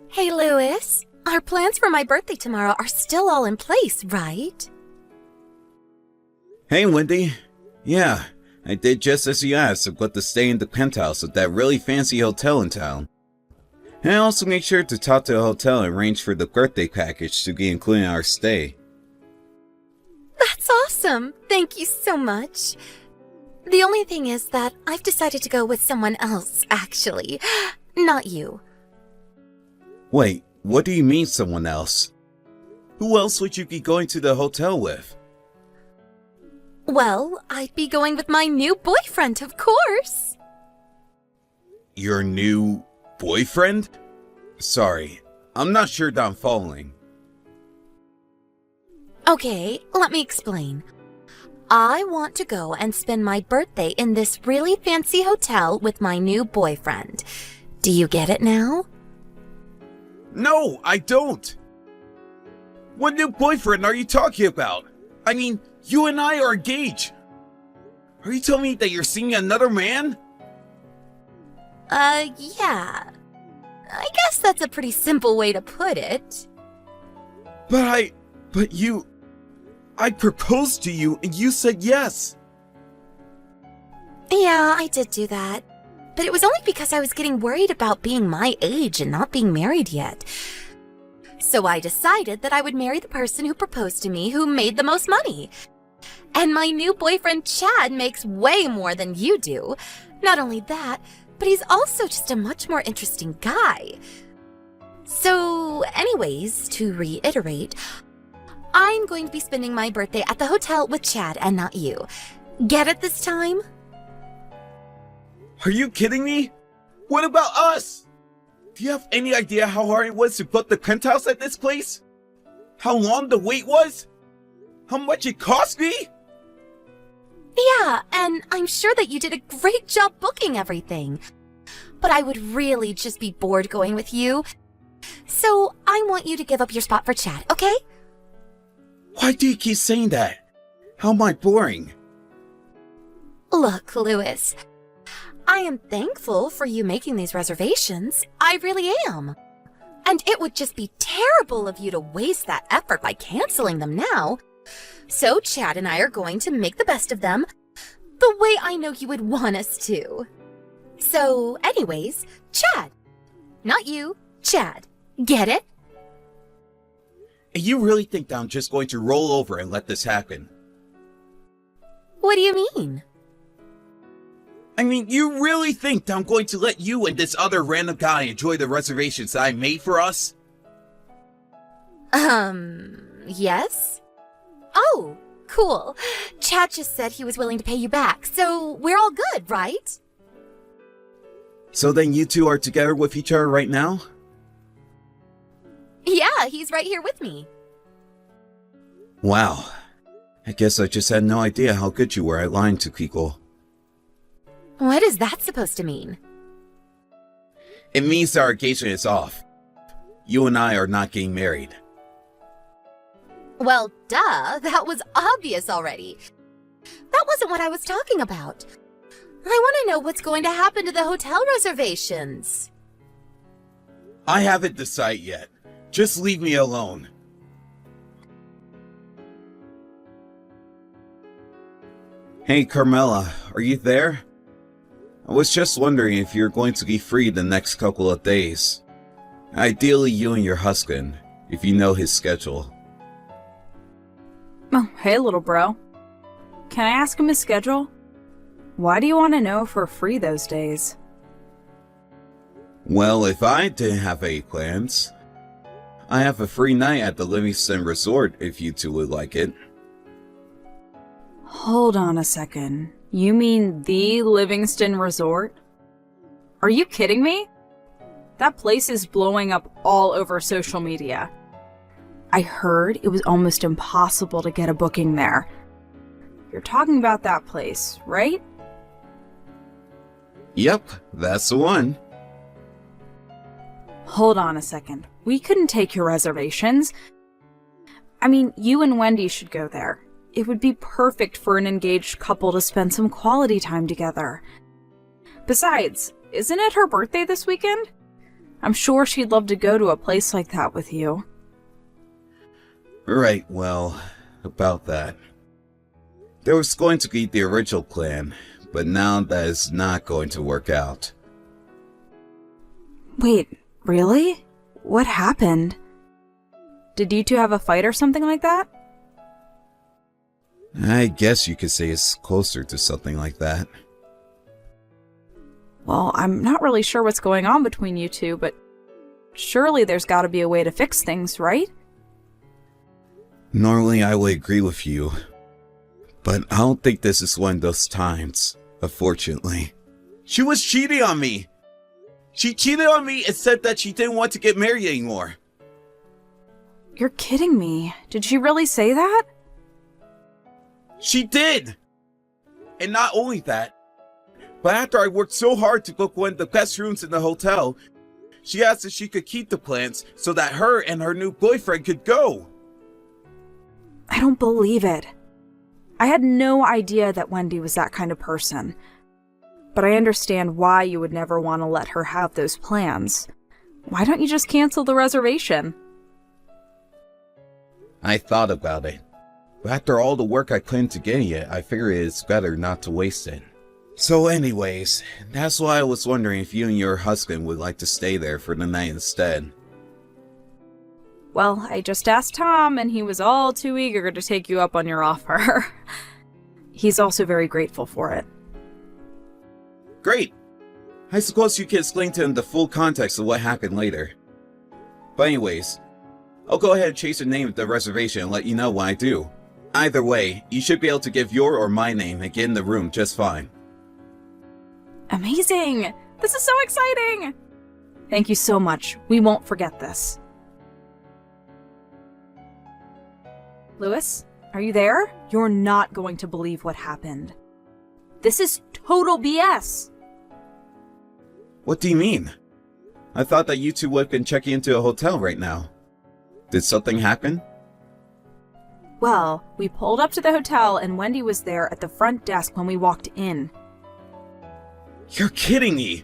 Hey, Louis. Our plans for my birthday tomorrow are still all in place, right? Hey, Wendy. Yeah, I did just as you asked. I've got to stay in the penthouse of that really fancy hotel in town. And I also make sure to talk to the hotel and arrange for the birthday package to be included in our stay. That's awesome. Thank you so much. The only thing is that I've decided to go with someone else, actually. Not you. Wait, what do you mean someone else? Who else would you be going to the hotel with? Well, I'd be going with my new boyfriend, of course. Your new boyfriend? Sorry, I'm not sure that I'm following. Okay, let me explain. I want to go and spend my birthday in this really fancy hotel with my new boyfriend. Do you get it now? No, I don't! What new boyfriend are you talking about? I mean, you and I are engaged. Are you telling me that you're seeing another man? Yeah. I guess that's a pretty simple way to put it. I proposed to you and you said yes. Yeah, I did do that. But it was only because I was getting worried about being my age and not being married yet. So I decided that I would marry the person who proposed to me who made the most money. And my new boyfriend Chad makes way more than you do. Not only that, but he's also just a much more interesting guy. So anyways, to reiterate, I'm going to be spending my birthday at the hotel with Chad and not you. Get it this time? Are you kidding me? What about us? Do you have any idea how hard it was to book the penthouse at this place? How long the wait was? How much it cost me? Yeah, and I'm sure that you did a great job booking everything. But I would really just be bored going with you. So I want you to give up your spot for Chad, okay? Why do you keep saying that? How am I boring? Look, Louis, I am thankful for you making these reservations. I really am. And it would just be terrible of you to waste that effort by canceling them now. So Chad and I are going to make the best of them, the way I know you would want us to. So anyways, Chad. Not you, Chad. Get it? And you really think that I'm just going to roll over and let this happen? What do you mean? I mean, you really think that I'm going to let you and this other random guy enjoy the reservations that I made for us? Yes? Oh, cool. Chad just said he was willing to pay you back, so we're all good, right? So then you two are together with each other right now? Yeah, he's right here with me. Wow. I guess I just had no idea how good you were at lying to people. What is that supposed to mean? It means our engagement is off. You and I are not getting married. Well, duh, that was obvious already. That wasn't what I was talking about. I want to know what's going to happen to the hotel reservations. I haven't decided yet. Just leave me alone. Hey, Carmela, are you there? I was just wondering if you're going to be free the next couple of days. Ideally, you and your husband, if you know his schedule. Oh, hey, little bro. Can I ask him his schedule? Why do you want to know if we're free those days? Well, if I didn't have any plans, I have a free night at the Livingston Resort if you two would like it. Hold on a second. You mean the Livingston Resort? Are you kidding me? That place is blowing up all over social media. I heard it was almost impossible to get a booking there. You're talking about that place, right? Yep, that's the one. Hold on a second. We couldn't take your reservations. I mean, you and Wendy should go there. It would be perfect for an engaged couple to spend some quality time together. Besides, isn't it her birthday this weekend? I'm sure she'd love to go to a place like that with you. Right, well, about that. There was going to be the original plan, but now that is not going to work out. Wait, really? What happened? Did you two have a fight or something like that? I guess you could say it's closer to something like that. Well, I'm not really sure what's going on between you two, but surely there's gotta be a way to fix things, right? Normally I would agree with you, but I don't think this is one of those times, unfortunately. She was cheating on me! She cheated on me and said that she didn't want to get married anymore. You're kidding me. Did she really say that? She did! And not only that, but after I worked so hard to book one of the best rooms in the hotel, she asked if she could keep the plans so that her and her new boyfriend could go. I don't believe it. I had no idea that Wendy was that kind of person. But I understand why you would never want to let her have those plans. Why don't you just cancel the reservation? I thought about it. But after all the work I put into getting it, I figured it's better not to waste it. So anyways, that's why I was wondering if you and your husband would like to stay there for the night instead. Well, I just asked Tom, and he was all too eager to take you up on your offer. He's also very grateful for it. Great! I suppose you can explain to him the full context of what happened later. But anyways, I'll go ahead and change the name of the reservation and let you know when I do. Either way, you should be able to give your or my name and get in the room just fine. Amazing! This is so exciting! Thank you so much. We won't forget this. Lewis, are you there? You're not going to believe what happened. This is total BS! What do you mean? I thought that you two would have been checking into a hotel right now. Did something happen? Well, we pulled up to the hotel and Wendy was there at the front desk when we walked in. You're kidding me!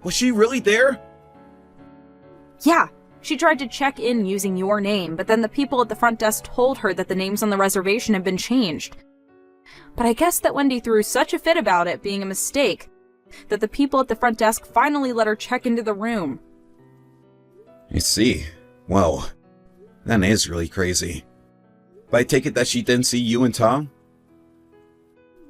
Was she really there? Yeah, she tried to check in using your name, but then the people at the front desk told her that the names on the reservation had been changed. But I guess that Wendy threw such a fit about it being a mistake that the people at the front desk finally let her check into the room. I see. Well, that is really crazy. But I take it that she didn't see you and Tom?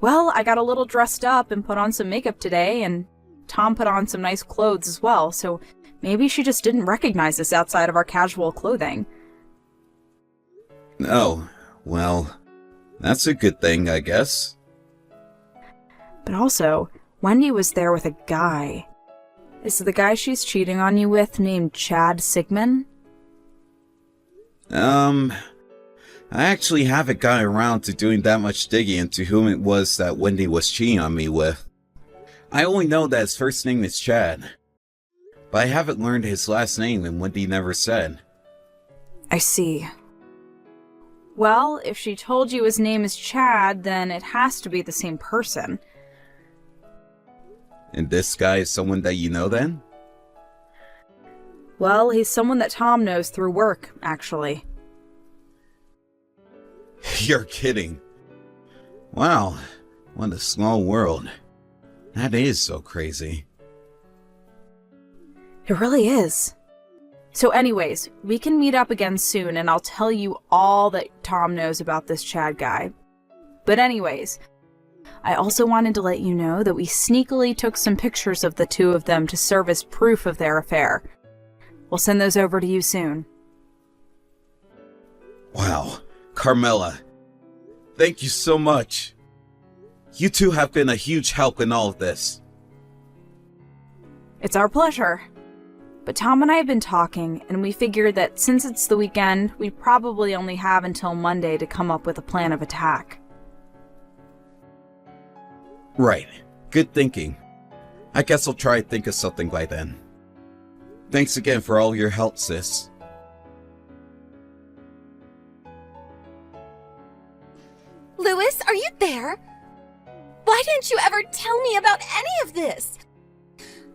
Well, I got a little dressed up and put on some makeup today, and Tom put on some nice clothes as well, so maybe she just didn't recognize us outside of our casual clothing. Oh, well, that's a good thing, I guess. But also, Wendy was there with a guy. Is the guy she's cheating on you with named Chad Sigmund? I actually haven't gotten around to doing that much digging into whom it was that Wendy was cheating on me with. I only know that his first name is Chad, but I haven't learned his last name and Wendy never said. I see. Well, if she told you his name is Chad, then it has to be the same person. And this guy is someone that you know then? Well, he's someone that Tom knows through work, actually. You're kidding. Wow, what a small world. That is so crazy. It really is. So anyways, we can meet up again soon and I'll tell you all that Tom knows about this Chad guy. But anyways, I also wanted to let you know that we sneakily took some pictures of the two of them to serve as proof of their affair. We'll send those over to you soon. Wow, Carmela, thank you so much. You two have been a huge help in all of this. It's our pleasure. But Tom and I have been talking, and we figured that since it's the weekend, we probably only have until Monday to come up with a plan of attack. Right, good thinking. I guess I'll try to think of something by then. Thanks again for all your help, sis. Louis, are you there? Why didn't you ever tell me about any of this?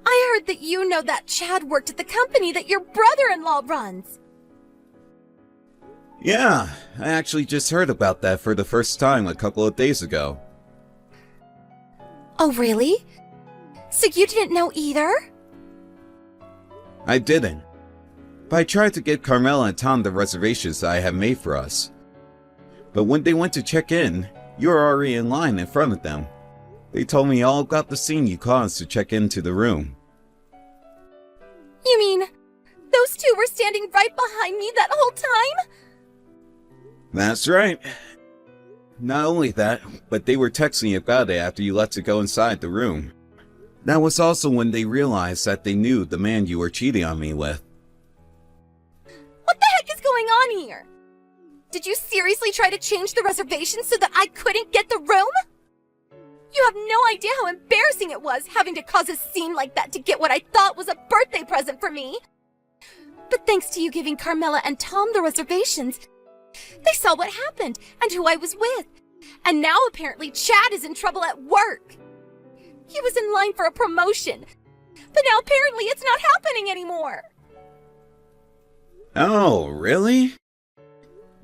I heard that you know that Chad worked at the company that your brother-in-law runs. Yeah, I actually just heard about that for the first time a couple of days ago. Oh, really? So you didn't know either? I didn't. But I tried to get Carmela and Tom the reservations that I had made for us. But when they went to check in, you were already in line in front of them. They told me all about the scene you caused to check into the room. You mean, those two were standing right behind me that whole time? That's right. Not only that, but they were texting about it after you let to go inside the room. That was also when they realized that they knew the man you were cheating on me with. What the heck is going on here? Did you seriously try to change the reservation so that I couldn't get the room? You have no idea how embarrassing it was having to cause a scene like that to get what I thought was a birthday present for me. But thanks to you giving Carmela and Tom the reservations, they saw what happened and who I was with. And now apparently Chad is in trouble at work. He was in line for a promotion, but now apparently it's not happening anymore. Oh, really?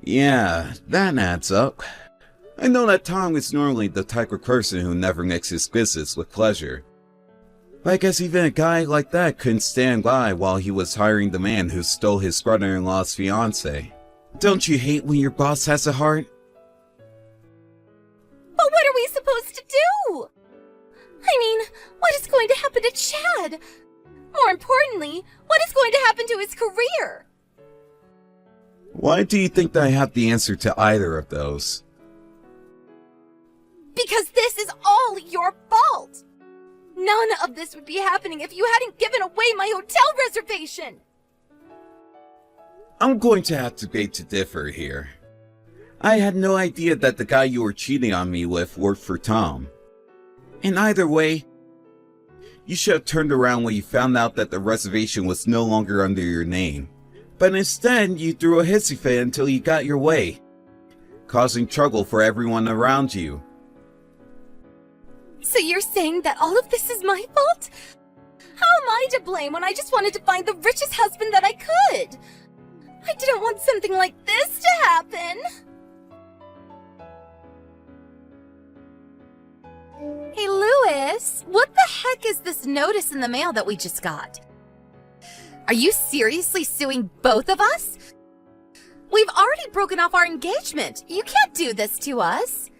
Yeah, that adds up. I know that Tom is normally the type of person who never mixes business with pleasure. But I guess even a guy like that couldn't stand by while he was hiring the man who stole his brother-in-law's fiancée. Don't you hate when your boss has a heart? But what are we supposed to do? I mean, what is going to happen to Chad? More importantly, what is going to happen to his career? Why do you think that I have the answer to either of those? Because this is all your fault. None of this would be happening if you hadn't given away my hotel reservation. I'm going to have to beg to differ here. I had no idea that the guy you were cheating on me with worked for Tom. And either way, you should have turned around when you found out that the reservation was no longer under your name. But instead, you threw a hissy fit until you got your way, causing trouble for everyone around you. So you're saying that all of this is my fault? How am I to blame when I just wanted to find the richest husband that I could? I didn't want something like this to happen. Hey, Louis, what the heck is this notice in the mail that we just got? Are you seriously suing both of us? We've already broken off our engagement. You can't do this to us.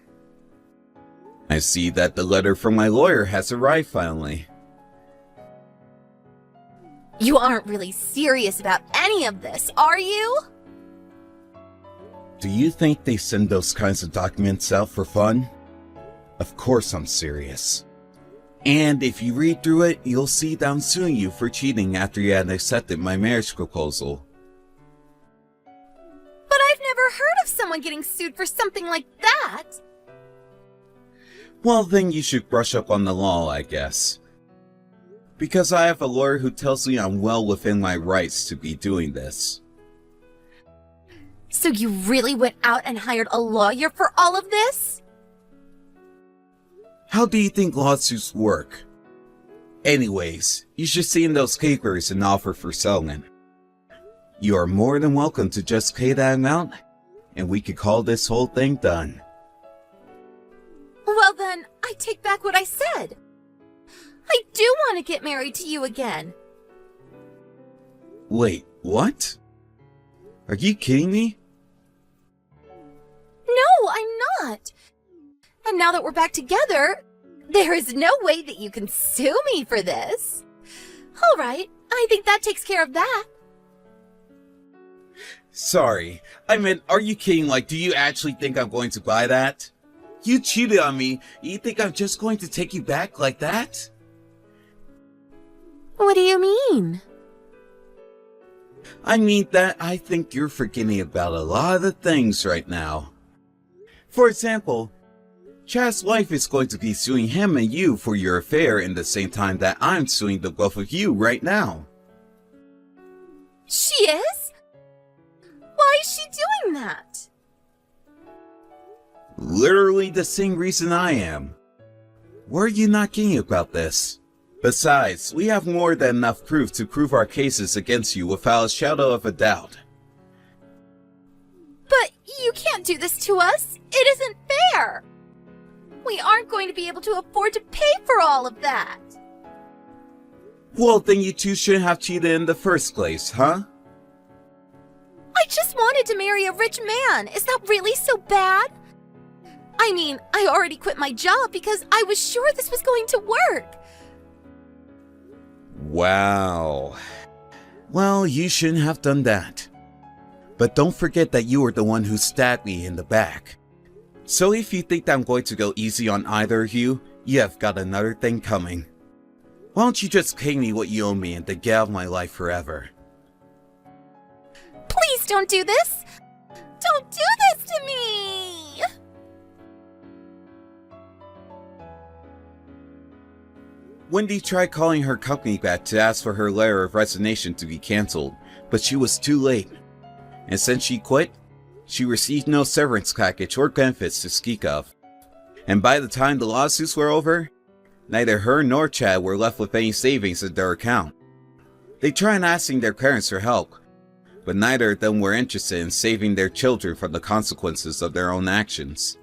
I see that the letter from my lawyer has arrived finally. You aren't really serious about any of this, are you? Do you think they send those kinds of documents out for fun? Of course I'm serious. And if you read through it, you'll see that I'm suing you for cheating after you had accepted my marriage proposal. But I've never heard of someone getting sued for something like that. Well, then you should brush up on the law, I guess. Because I have a lawyer who tells me I'm well within my rights to be doing this. So you really went out and hired a lawyer for all of this? How do you think lawsuits work? Anyways, you should see in those papers an offer for settlement. You are more than welcome to just pay that amount, and we could call this whole thing done. Well then, I take back what I said. I do want to get married to you again. Wait, what? Are you kidding me? No, I'm not. And now that we're back together, there is no way that you can sue me for this. All right, I think that takes care of that. Sorry, I meant, are you kidding? Like, do you actually think I'm going to buy that? You cheated on me. You think I'm just going to take you back like that? What do you mean? I mean that I think you're forgetting about a lot of the things right now. For example, Chad's wife is going to be suing him and you for your affair in the same time that I'm suing the both of you right now. She is? Why is she doing that? Literally the same reason I am. Why are you not kidding about this? Besides, we have more than enough proof to prove our cases against you without a shadow of a doubt. But you can't do this to us. It isn't fair. We aren't going to be able to afford to pay for all of that. Well, then you two shouldn't have cheated in the first place, huh? I just wanted to marry a rich man. Is that really so bad? I mean, I already quit my job because I was sure this was going to work. Wow. Well, you shouldn't have done that. But don't forget that you were the one who stabbed me in the back. So if you think that I'm going to go easy on either of you, you have got another thing coming. Why don't you just pay me what you owe me and then get out of my life forever? Please don't do this! Don't do this to me! Wendy tried calling her company back to ask for her letter of resignation to be cancelled, but she was too late. And since she quit, she received no severance package or benefits to speak of. And by the time the lawsuits were over, neither her nor Chad were left with any savings in their account. They tried asking their parents for help, but neither of them were interested in saving their children from the consequences of their own actions.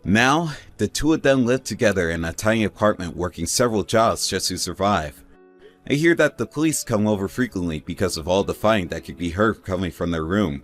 Now, the two of them live together in a tiny apartment working several jobs just to survive. I hear that the police come over frequently because of all the fighting that could be heard coming from their room.